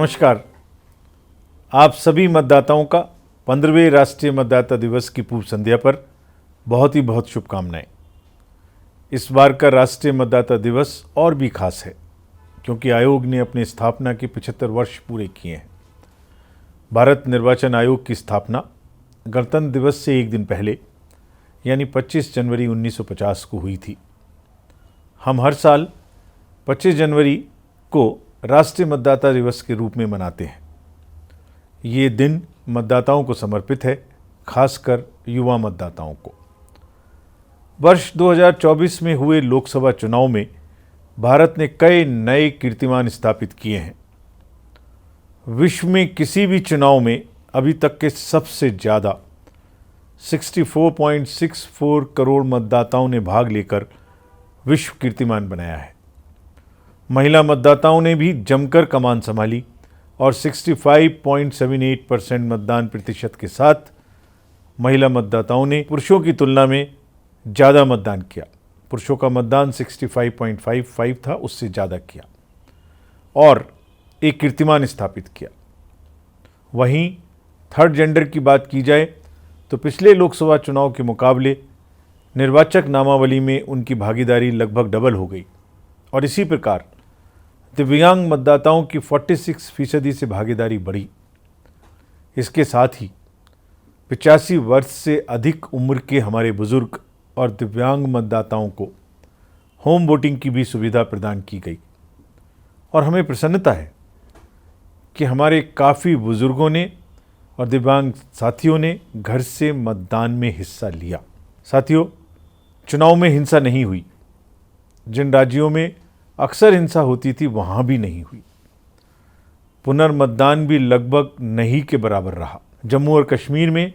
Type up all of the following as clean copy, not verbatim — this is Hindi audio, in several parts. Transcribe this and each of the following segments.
नमस्कार। आप सभी मतदाताओं का 15वें राष्ट्रीय मतदाता दिवस की पूर्व संध्या पर बहुत शुभकामनाएं। इस बार का राष्ट्रीय मतदाता दिवस और भी खास है क्योंकि आयोग ने अपनी स्थापना के 75 वर्ष पूरे किए हैं। भारत निर्वाचन आयोग की स्थापना गणतंत्र दिवस से एक दिन पहले यानी 25 जनवरी 1950 को हुई थी। हम हर साल 25 जनवरी को राष्ट्रीय मतदाता दिवस के रूप में मनाते हैं। ये दिन मतदाताओं को समर्पित है, खासकर युवा मतदाताओं को। वर्ष 2024 में हुए लोकसभा चुनाव में भारत ने कई नए कीर्तिमान स्थापित किए हैं। विश्व में किसी भी चुनाव में अभी तक के सबसे ज़्यादा 64.64 करोड़ मतदाताओं ने भाग लेकर विश्व कीर्तिमान बनाया है। महिला मतदाताओं ने भी जमकर कमान संभाली और 65.78% मतदान प्रतिशत के साथ महिला मतदाताओं ने पुरुषों की तुलना में ज़्यादा मतदान किया। पुरुषों का मतदान 65.55 था, उससे ज़्यादा किया और एक कीर्तिमान स्थापित किया। वहीं थर्ड जेंडर की बात की जाए तो पिछले लोकसभा चुनाव के मुकाबले निर्वाचक नामावली में उनकी भागीदारी लगभग डबल हो गई और इसी प्रकार दिव्यांग मतदाताओं की 46% से भागीदारी बढ़ी। इसके साथ ही 85 वर्ष से अधिक उम्र के हमारे बुजुर्ग और दिव्यांग मतदाताओं को होम वोटिंग की भी सुविधा प्रदान की गई और हमें प्रसन्नता है कि हमारे काफ़ी बुजुर्गों ने और दिव्यांग साथियों ने घर से मतदान में हिस्सा लिया। साथियों, चुनाव में हिंसा नहीं हुई। जिन राज्यों में अक्सर हिंसा होती थी वहाँ भी नहीं हुई। पुनर्मतदान भी लगभग नहीं के बराबर रहा। जम्मू और कश्मीर में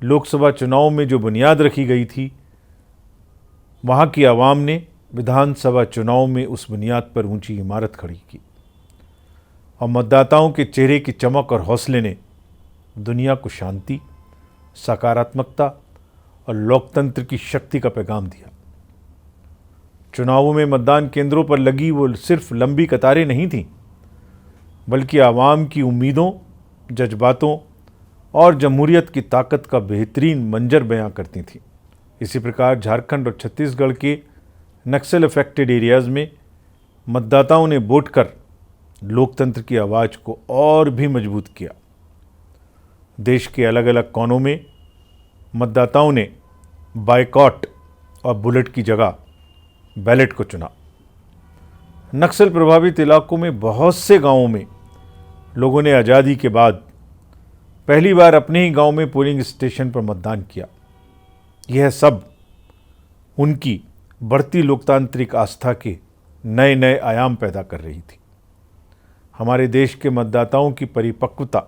लोकसभा चुनाव में जो बुनियाद रखी गई थी, वहाँ की आवाम ने विधानसभा चुनाव में उस बुनियाद पर ऊंची इमारत खड़ी की और मतदाताओं के चेहरे की चमक और हौसले ने दुनिया को शांति, सकारात्मकता और लोकतंत्र की शक्ति का पैगाम दिया। चुनावों में मतदान केंद्रों पर लगी वो सिर्फ लंबी कतारें नहीं थीं, बल्कि आवाम की उम्मीदों, जज्बातों और जमहूरियत की ताकत का बेहतरीन मंजर बयां करती थीं। इसी प्रकार झारखंड और छत्तीसगढ़ के नक्सल अफेक्टेड एरियाज़ में मतदाताओं ने वोट कर लोकतंत्र की आवाज़ को और भी मजबूत किया। देश के अलग अलग कोनों में मतदाताओं ने बायकॉट और बुलेट की जगह बैलेट को चुना। नक्सल प्रभावित इलाकों में बहुत से गांवों में लोगों ने आज़ादी के बाद पहली बार अपने ही गांव में पोलिंग स्टेशन पर मतदान किया। यह सब उनकी बढ़ती लोकतांत्रिक आस्था के नए नए आयाम पैदा कर रही थी। हमारे देश के मतदाताओं की परिपक्वता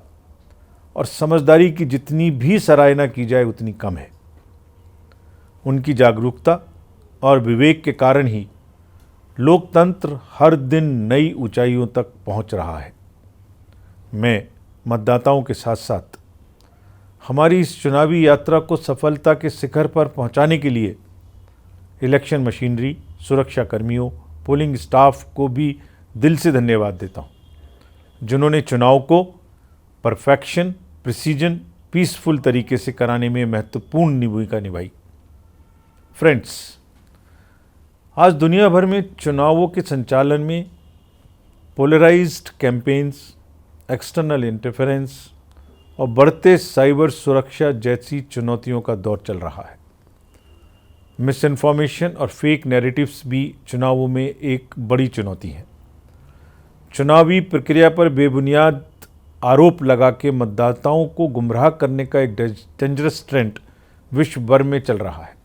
और समझदारी की जितनी भी सराहना की जाए उतनी कम है। उनकी जागरूकता और विवेक के कारण ही लोकतंत्र हर दिन नई ऊंचाइयों तक पहुंच रहा है। मैं मतदाताओं के साथ साथ हमारी इस चुनावी यात्रा को सफलता के शिखर पर पहुंचाने के लिए इलेक्शन मशीनरी, सुरक्षा कर्मियों, पोलिंग स्टाफ को भी दिल से धन्यवाद देता हूं, जिन्होंने चुनाव को परफेक्शन, प्रिसीजन, पीसफुल तरीके से कराने में महत्वपूर्ण भूमिका निभाई। फ्रेंड्स, आज दुनिया भर में चुनावों के संचालन में पोलराइज्ड कैंपेन्स, एक्सटर्नल इंटरफेरेंस और बढ़ते साइबर सुरक्षा जैसी चुनौतियों का दौर चल रहा है। मिस इन्फॉर्मेशन और फेक नैरेटिव्स भी चुनावों में एक बड़ी चुनौती है। चुनावी प्रक्रिया पर बेबुनियाद आरोप लगा के मतदाताओं को गुमराह करने का एक डेंजरस ट्रेंड विश्व भर में चल रहा है।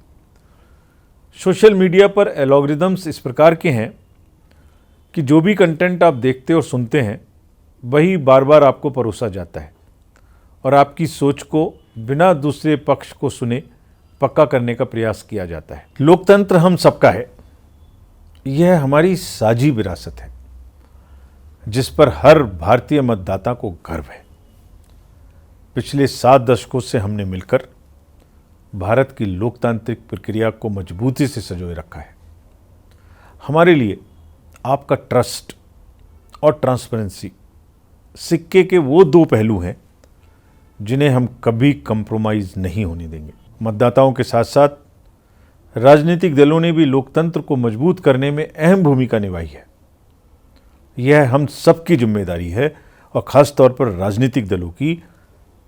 सोशल मीडिया पर एल्गोरिदम्स इस प्रकार के हैं कि जो भी कंटेंट आप देखते और सुनते हैं वही बार बार आपको परोसा जाता है और आपकी सोच को बिना दूसरे पक्ष को सुने पक्का करने का प्रयास किया जाता है। लोकतंत्र हम सबका है। यह हमारी साझी विरासत है जिस पर हर भारतीय मतदाता को गर्व है। पिछले 7 दशकों से हमने मिलकर भारत की लोकतांत्रिक प्रक्रिया को मजबूती से संजोए रखा है। हमारे लिए आपका ट्रस्ट और ट्रांसपेरेंसी सिक्के के वो दो पहलू हैं जिन्हें हम कभी कंप्रोमाइज़ नहीं होने देंगे। मतदाताओं के साथ साथ राजनीतिक दलों ने भी लोकतंत्र को मजबूत करने में अहम भूमिका निभाई है। यह हम सबकी जिम्मेदारी है और ख़ास तौर पर राजनीतिक दलों की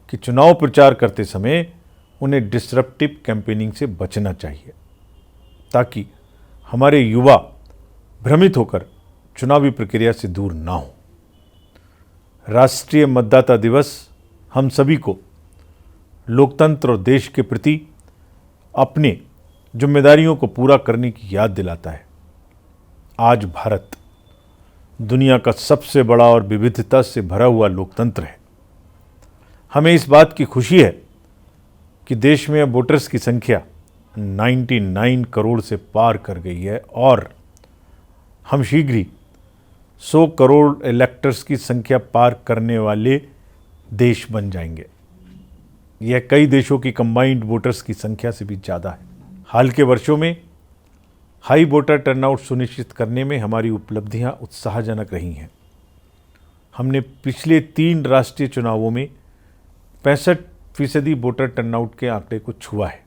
कि चुनाव प्रचार करते समय उन्हें डिसरप्टिव कैंपेनिंग से बचना चाहिए ताकि हमारे युवा भ्रमित होकर चुनावी प्रक्रिया से दूर ना हो। राष्ट्रीय मतदाता दिवस हम सभी को लोकतंत्र और देश के प्रति अपने जिम्मेदारियों को पूरा करने की याद दिलाता है। आज भारत दुनिया का सबसे बड़ा और विविधता से भरा हुआ लोकतंत्र है। हमें इस बात की खुशी है कि देश में अब वोटर्स की संख्या 99 करोड़ से पार कर गई है और हम शीघ्र ही 100 करोड़ इलेक्टर्स की संख्या पार करने वाले देश बन जाएंगे। यह कई देशों की कंबाइंड वोटर्स की संख्या से भी ज़्यादा है। हाल के वर्षों में हाई वोटर टर्नआउट सुनिश्चित करने में हमारी उपलब्धियां उत्साहजनक रही हैं। हमने पिछले 3 राष्ट्रीय चुनावों में 65% वोटर टर्नआउट के आंकड़े को छुआ है।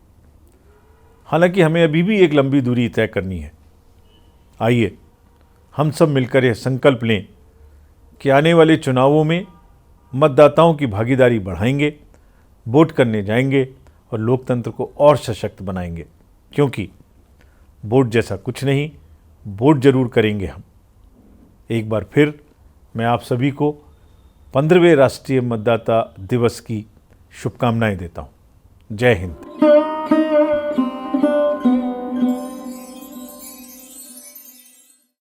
हालांकि हमें अभी भी एक लंबी दूरी तय करनी है। आइए हम सब मिलकर यह संकल्प लें कि आने वाले चुनावों में मतदाताओं की भागीदारी बढ़ाएंगे, वोट करने जाएंगे और लोकतंत्र को और सशक्त बनाएंगे, क्योंकि वोट जैसा कुछ नहीं, वोट जरूर करेंगे हम। एक बार फिर मैं आप सभी को 15वें राष्ट्रीय मतदाता दिवस की शुभकामनाएं देता हूं। जय हिंद।